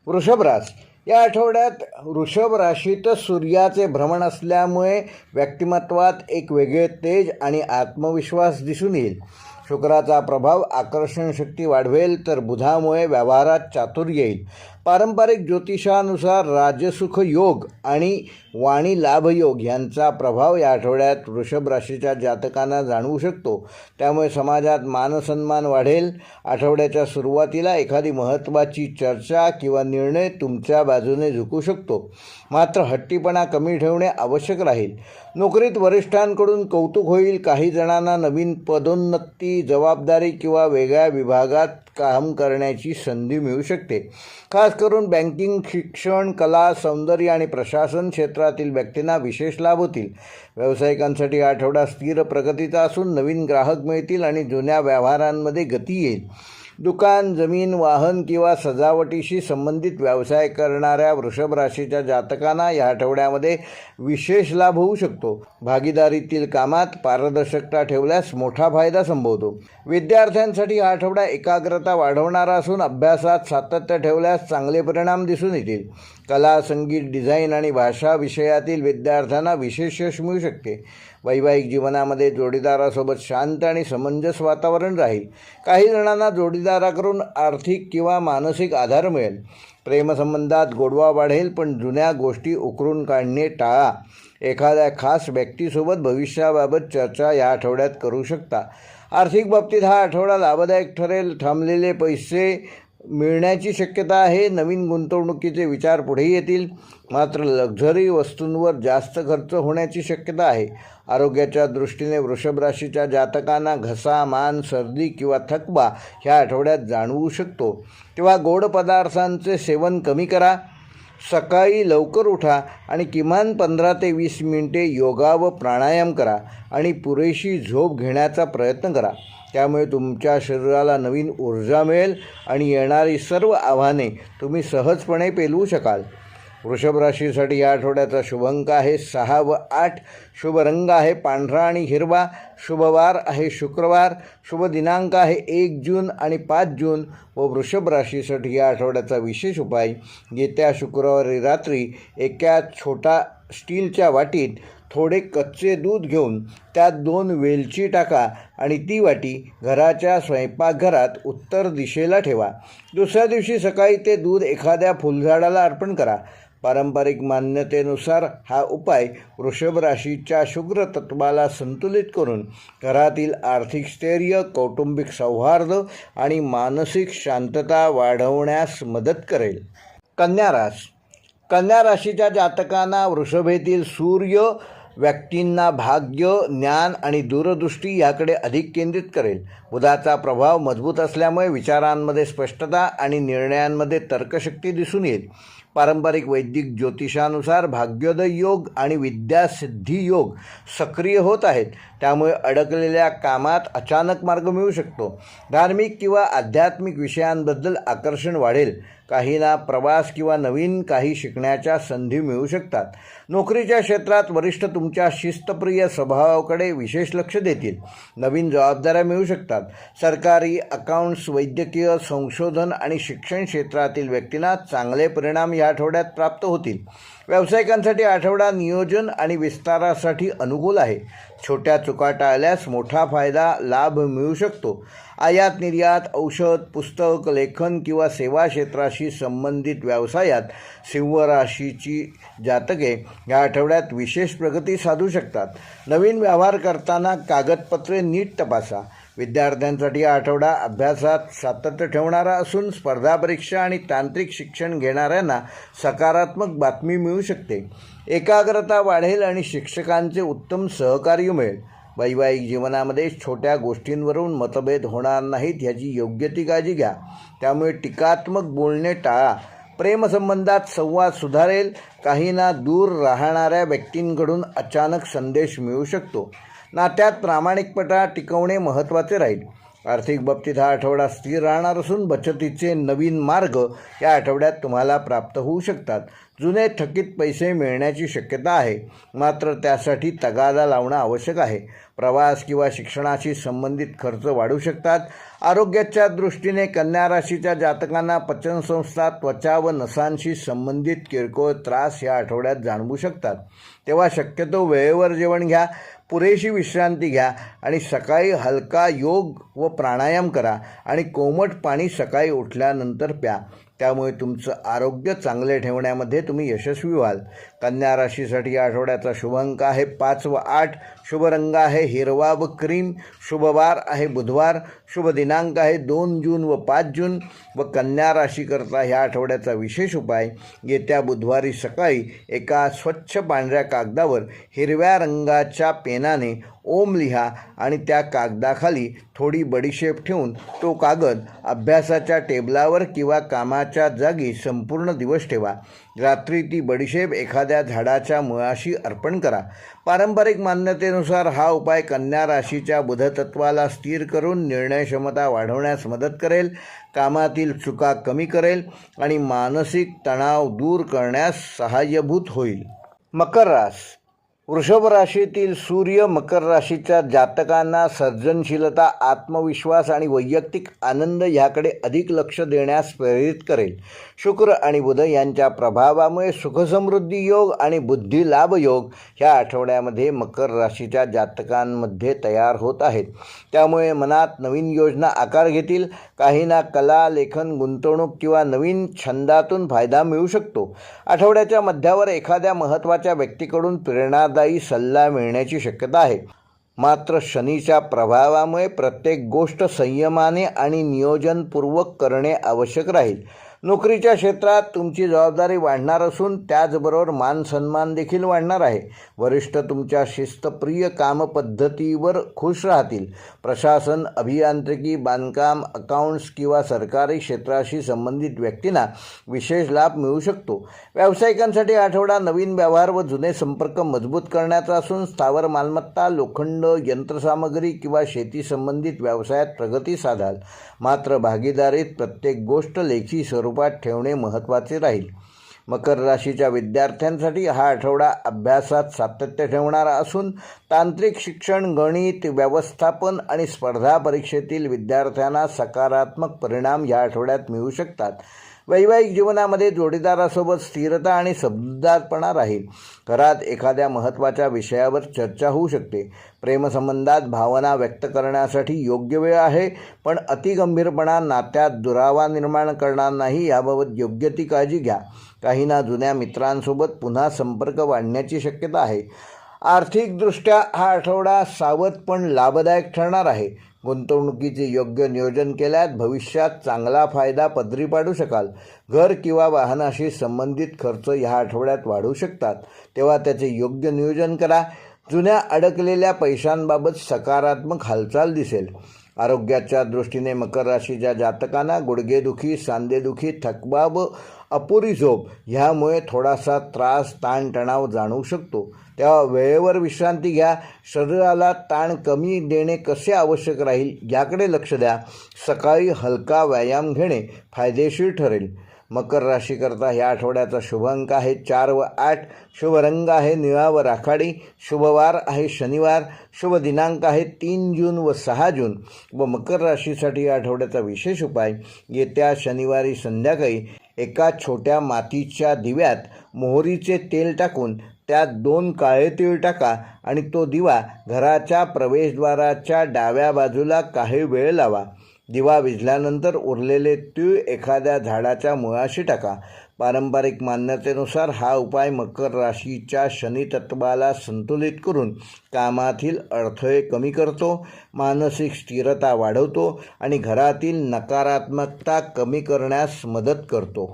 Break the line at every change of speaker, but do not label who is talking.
वृषभ रास या आठवड्यात वृषभ राशीत सूर्याचे भ्रमण असल्यामुळे व्यक्तिमत्वात एक वेगळे तेज आणि आत्मविश्वास दिसून येईल. शुक्राचा प्रभाव आकर्षण शक्ती वाढवेल, तर बुधामुळे व्यवहारात चातुर्य येईल. पारंपरिक ज्योतिषानुसार राजसुख योग आणि वाणी लाभ योग यांचा प्रभाव या आठवड्यात वृषभ राशीच्या जातकांना जाणवू शकतो. त्यामुळे समाजात मानसन्मान वाढेल. आठवड्याच्या सुरुवातीला एखादी महत्त्वाची चर्चा किंवा निर्णय तुमच्या बाजूने झुकू शकतो. मात्र हट्टीपणा कमी ठेवणे आवश्यक राहील. नोकरीत वरिष्ठांकडून कौतुक होईल. काही जणांना नवीन पदोन्नती, जबाबदारी किंवा वेगळ्या विभागात काम करण्याची संधी मिळू शकते. खास करून बँकिंग, शिक्षण, कला, सौंदर्य आणि प्रशासन क्षेत्रातील व्यक्तींना विशेष लाभ होतील. व्यावसायिकांसाठी आठवडा स्थिर प्रगतीचा असून नवीन ग्राहक मिळतील आणि जुन्या व्यवहारांमध्ये गती येईल. दुकान, जमीन, वाहन किंवा सजावटीशी संबंधित व्यवसाय करणाऱ्या वृषभ राशीच्या जातकांना या आठवड्यामध्ये विशेष लाभ होऊ शकतो. भागीदारीतील कामात पारदर्शकता ठेवल्यास मोठा फायदा संभवतो. विद्यार्थ्यांसाठी हा आठवडा एकाग्रता वाढवणारा असून अभ्यासात सातत्य ठेवल्यास चांगले परिणाम दिसून येतील. कला, संगीत, डिझाईन आणि भाषा विषयातील विद्यार्थ्यांना विशेष यश मिळू शकते. वैवाहिक जीवनामध्ये जोडीदारासोबत शांत आणि समंजस वातावरण राहील. काही जणांना जोडीदाराकडून आर्थिक किंवा मानसिक आधार मिळेल. प्रेमसंबंधात गोडवा वाढेल, पण जुन्या गोष्टी उकरून काढणे टाळा. एखाद्या खास व्यक्तीसोबत भविष्याबाबत चर्चा या आठवड्यात करू शकता. आर्थिक बाबतीत हा आठवडा लाभदायक ठरेल. थांबलेले पैसे मिळण्याची शक्यता आहे. नवीन गुंतवणुकीचे विचार पुढे येतील. मात्र लक्झरी वस्तूंवर जास्त खर्च होण्याची शक्यता आहे. आरोग्याच्या दृष्टीने वृषभ राशीच्या जातकांना घसा, मान, सर्दी किंवा थकवा ह्या आठवड्यात जाणवू शकतो. तेव्हा गोड पदार्थांचे सेवन कमी करा. सकाळी लवकर उठा आणि किमान 15 ते 20 मिनिटे योगा व प्राणायाम करा आणि पुरेशी झोप घेण्याचा प्रयत्न करा. त्यामुळे तुमच्या शरीराला नवीन ऊर्जा मिळेल आणि येणारी सर्व आव्हाने तुम्ही सहजपणे पेलवू शकाल. वृषभ राशीसाठी या आठवड्याचा शुभ अंक आहे 6 व 8. शुभ रंग आहे पांढरा आणि हिरवा. शुभ वार आहे शुक्रवार. शुभ दिनांक आहे 1 जून आणि 5 जून. व वृषभ राशीसाठी या आठवड्याचा विशेष उपाय: येत्या शुक्रवारी रात्री एका छोटा स्टीलच्या वाटीत थोडे कच्चे दूध घेऊन त्यात 2 वेलची टाका आणि ती वाटी घराच्या स्वयंपाकघरात उत्तर दिशेला ठेवा. दुसऱ्या दिवशी सकाळी ते दूध एखाद्या फुलझाडाला अर्पण करा. पारंपरिक मान्यतेनुसार हा उपाय वृषभ राशीच्या शुक्र तत्वाला संतुलित करून घरातील आर्थिक स्थैर्य, कौटुंबिक सौहार्द आणि मानसिक शांतता वाढवण्यास मदत करेल. कन्या रास कन्या राशीच्या जातकांना वृषभेतील सूर्य व्यक्तींना भाग्य, ज्ञान आणि दूरदृष्टी याकडे अधिक केंद्रित करेल. बुधाचा प्रभाव मजबूत असल्यामुळे विचारांमध्ये स्पष्टता आणि निर्णयांमध्ये तर्कशक्ती दिसून येईल. पारंपरिक वैदिक ज्योतिषानुसार भाग्योदय योग आणि विद्यासिद्धी योग सक्रिय होत आहेत. त्यामुळे अडकलेल्या कामात अचानक मार्ग मिळू शकतो. धार्मिक किंवा आध्यात्मिक विषयांबद्दल आकर्षण वाढेल. काहींना प्रवास किंवा नवीन काही शिकण्याच्या संधी मिळू शकतात. नोकरीच्या क्षेत्रात वरिष्ठ तुमच्या शिस्तप्रिय स्वभावाकडे विशेष लक्ष देतील. नवीन जबाबदाऱ्या मिळू शकतात. सरकारी, अकाउंट्स, वैद्यकीय, संशोधन आणि शिक्षण क्षेत्रातील व्यक्तींना चांगले परिणाम या आठवड्यात प्राप्त होतील. व्यावसायिकांसाठी आठवडा नियोजन आणि विस्तारासाठी अनुकूल आहे. छोट्या चुका टाळल्यास मोठा लाभ मिळू शकतो. आयात निर्यात, औषध, पुस्तक, लेखन किंवा सेवा क्षेत्राशी संबंधित व्यवसायात सिंह राशीची जातके या आठवड्यात विशेष प्रगती साधू शकतात. नवीन व्यवहार करताना कागदपत्रे नीट तपासा. विद्यार्थ्यांसाठी हा आठवडा अभ्यासात सातत्य ठेवणारा असून स्पर्धा परीक्षा आणि तांत्रिक शिक्षण घेणाऱ्यांना सकारात्मक बातमी मिळू शकते. एकाग्रता वाढेल आणि शिक्षकांचे उत्तम सहकार्य मिळेल. वैवाहिक जीवनामध्ये छोट्या गोष्टींवरून मतभेद होणार नाहीत याची योग्य ती काळजी घ्या. त्यामुळे टीकात्मक बोलणे टाळा. प्रेमसंबंधात संवाद सुधारेल. काहींना दूर राहणाऱ्या व्यक्तींकडून अचानक संदेश मिळू शकतो. नात्यात प्रामाणिकपणा टिकवणे महत्त्वाचे राहील. आर्थिक बाबतीत हा आठवडा स्थिर राहणार असून बचतीचे नवीन मार्ग या आठवड्यात तुम्हाला प्राप्त होऊ शकतात. जुने थकीत पैसे मिळण्याची शक्यता आहे, मात्र त्यासाठी तगादा लावणं आवश्यक आहे. प्रवास किंवा शिक्षणाशी संबंधित खर्च वाढू शकतात. आरोग्याच्या दृष्टीने कन्या राशीच्या जातकांना पचनसंस्था, त्वचा व नसांशी संबंधित किरकोळ त्रास या आठवड्यात जाणवू शकतात. तेव्हा शक्यतो वेळेवर जेवण घ्या, पुरेशी विश्रांती घ्या आणि सकाळी हलका योग व प्राणायाम करा आणि कोमट पाणी सकाळी उठल्यानंतर प्या. त्यामुळे तुमचं आरोग्य चांगले ठेवण्यामध्ये तुम्ही यशस्वी व्हाल. कन्या राशीसाठी या आठवड्याचा शुभ अंक आहे 5 व 8. शुभ रंग आहे हिरवा व क्रीम. शुभ वार आहे बुधवार. शुभ दिनांक आहे 2 जून व 5 जून. व कन्या राशीकरता ह्या आठवड्याचा विशेष उपाय, येत्या बुधवारी सकाळी एका स्वच्छ पांढऱ्या कागदावर हिरव्या रंगाच्या पेनाने ओम लिहा आणि त्या कागदाखाली थोडी बडीशेप ठेवून तो कागद अभ्यासाच्या टेबलावर किंवा कामाच्या जागी संपूर्ण दिवस ठेवा. रात्री ती बडीशेप एखाद्या झाडाच्या मुळाशी अर्पण करा. पारंपरिक मान्यतेनुसार हा उपाय कन्या राशीच्या बुधतत्वाला स्थिर करून निर्णय क्षमता वाढवण्यास मदत करेल, कामातील चुका कमी करेल आणि मानसिक तणाव दूर करण्यास सहाय्यभूत होईल. मकर राशी. वृषभ राशीतील सूर्य मकर राशीच्या जातकांना सर्जनशीलता, आत्मविश्वास आणि वैयक्तिक आनंद ह्याकडे अधिक लक्ष देण्यास प्रेरित करेल. शुक्र आणि बुध यांच्या प्रभावामुळे सुखसमृद्धी योग आणि बुद्धिलाभ योग ह्या आठवड्यामध्ये मकर राशीच्या जातकांमध्ये तयार होत आहेत. त्यामुळे मनात नवीन योजना आकार घेतील. काहींना कला, लेखन, गुंतवणूक किंवा नवीन छंदातून फायदा मिळू शकतो. आठवड्याच्या मध्यावर एखाद्या महत्त्वाच्या व्यक्तीकडून प्रेरणादायी सल्ला मिळण्याची शक्यता आहे. मात्र शनीच्या प्रभावामुळे प्रत्येक गोष्ट संयमाने आणि नियोजनपूर्वक करणे आवश्यक राहील. नोकरीच्या क्षेत्रात तुमची जबाबदारी वाढणार असून त्याचबरोबर मान सन्मान देखील वाढणार आहे. वरिष्ठ तुमच्या शिस्तप्रिय कामपद्धतीवर खुश राहतील. प्रशासन, अभियांत्रिकी, बांधकाम, अकाउंट्स किंवा सरकारी क्षेत्राशी संबंधित व्यक्तींना विशेष लाभ मिळू शकतो. व्यावसायिकांसाठी आठवडा नवीन व्यवहार व जुने संपर्क मजबूत करण्याचा असून स्थावर मालमत्ता, लोखंड, यंत्रसामग्री किंवा शेती संबंधित व्यवसायात प्रगती साधाल. मात्र भागीदारीत प्रत्येक गोष्ट लेखी स्वरूपात ठेवणे महत्त्वाचे राहील. मकर राशीच्या विद्यार्थ्यांसाठी हा आठवडा अभ्यासात सातत्य ठेवणारा असून तांत्रिक शिक्षण, गणित, व्यवस्थापन आणि स्पर्धा परीक्षेतील विद्यार्थ्यांना सकारात्मक परिणाम या आठवड्यात मिळू शकतात. वैवाहिक जीवनामध्ये जोडीदारासोबत स्थिरता आणि समजूतदारपणा राहील. घरात एखाद्या महत्त्वाच्या विषयावर चर्चा होऊ शकते. प्रेमसंबंधात भावना व्यक्त करण्यासाठी योग्य वेळ आहे, पण अतिगंभीरपणा नात्यात दुरावा निर्माण करणार नाही याबाबत योग्य ती काळजी घ्या. काहींना जुन्या मित्रांसोबत पुन्हा संपर्क वाढण्याची शक्यता आहे. आर्थिकदृष्ट्या हा आठवडा सावध पण लाभदायक ठरणार आहे. गुंतवणुकीचे योग्य नियोजन केल्यास भविष्यात चांगला फायदा पदरी पाडू शकाल. घर किंवा वाहनाशी संबंधित खर्च ह्या आठवड्यात वाढू शकतात, तेव्हा त्याचे योग्य नियोजन करा. जुन्या अडकलेल्या पैशांबाबत सकारात्मक हालचाल दिसेल. आरोग्याच्या दृष्टीने मकर राशीच्या जातकांना गुडघेदुखी, सांधेदुखी, थकवा व अपुरी झोप ह्यामुळे थोडासा त्रास, ताणतणाव जाणवू शकतो. तेव्हा वेळेवर विश्रांती घ्या. शरीराला ताण कमी देणे कसे आवश्यक राहील याकडे लक्ष द्या. सकाळी हलका व्यायाम घेणे फायदेशीर ठरेल. मकर राशीकरता ह्या आठवड्याचा शुभ अंक आहे 4 व 8. शुभ रंग आहे निळा व राखाडी. शुभ वार आहे शनिवार. शुभ दिनांक आहे 3 जून व 6 जून. व मकर राशीसाठी या आठवड्याचा विशेष उपाय, येत्या शनिवारी संध्याकाळी एका छोट्या मातीच्या दिव्यात मोहरीचे तेल टाकून त्यात 2 काळे तीळ टाका आणि तो दिवा घराच्या प्रवेशद्वाराच्या डाव्या बाजूला काही वेळ लावा. दिवा विझल्यानंतर उरलेले तीळ एखाद्या झाडाच्या मुळाशी टाका. पारंपरिक मान्यतेनुसार हा उपाय मकर राशीच्या शनी तत्वाला संतुलित करून कामातील अडथळे कमी करतो, मानसिक स्थिरता वाढवतो आणि घरातील नकारात्मकता कमी करण्यास मदत करतो.